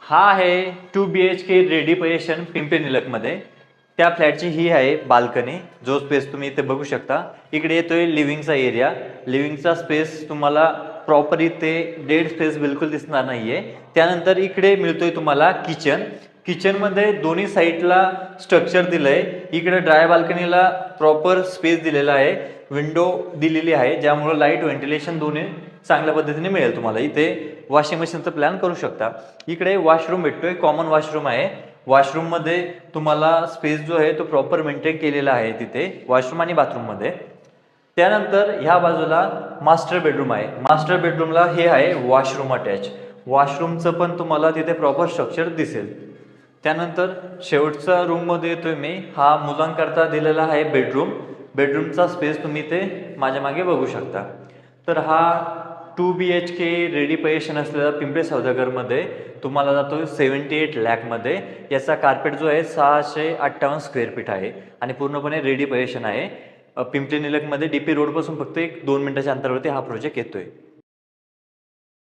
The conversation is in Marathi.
हा आहे 2 BHK रेडी पोझिशन पिंपरी निलखमध्ये. त्या फ्लॅटची ही आहे बाल्कनी. जो स्पेस तुम्ही इथे बघू शकता. इकडे येतोय लिव्हिंगचा एरिया. लिव्हिंगचा स्पेस तुम्हाला प्रॉपर इथे डेड स्पेस बिलकुल दिसणार नाहीये. त्यानंतर इकडे मिळतोय तुम्हाला किचन. किचनमध्ये दोन्ही साईडला स्ट्रक्चर दिलंय. इकडे ड्राय बाल्कनीला प्रॉपर स्पेस दिलेला आहे. विंडो दिलेली आहे ज्यामुळे लाईट व्हेंटिलेशन दोन्ही चांगल्या पद्धतीने मिळेल तुम्हाला. इथे वॉशिंग मशीनचा प्लॅन करू शकता. इकडे वॉशरूम भेटतोय, कॉमन वॉशरूम आहे. वॉशरूम मध्ये तुम्हाला स्पेस जो आहे तो प्रॉपर मेंटेन केलेला आहे तिथे वॉशरूम आणि बाथरूम मध्ये. त्यानंतर ह्या बाजूला मास्टर बेडरूम आहे. मास्टर बेडरूमला हे आहे वॉशरूम अटॅच. वॉशरूमचं पण तुम्हाला तिथे प्रॉपर स्ट्रक्चर दिसेल. त्यानंतर शेवटचा रूम मध्ये येतोय मी. हा मुलांकरता दिलेला आहे बेडरूम. बेडरूमचा स्पेस तुम्ही ते माझ्या मागे बघू शकता. तर हा 2 BHK रेडी पोझिशन असलेला पिंपरी सौदागरमध्ये तुम्हाला जातो 78 लाखमध्ये. याचा कार्पेट जो आहे 658 स्क्वेअर फीट आहे आणि पूर्णपणे रेडी पोझिशन आहे. पिंपरी निलखमध्ये DP रोडपासून फक्त 1-2 मिनिटाच्या अंतरावरती हा प्रोजेक्ट येतोय.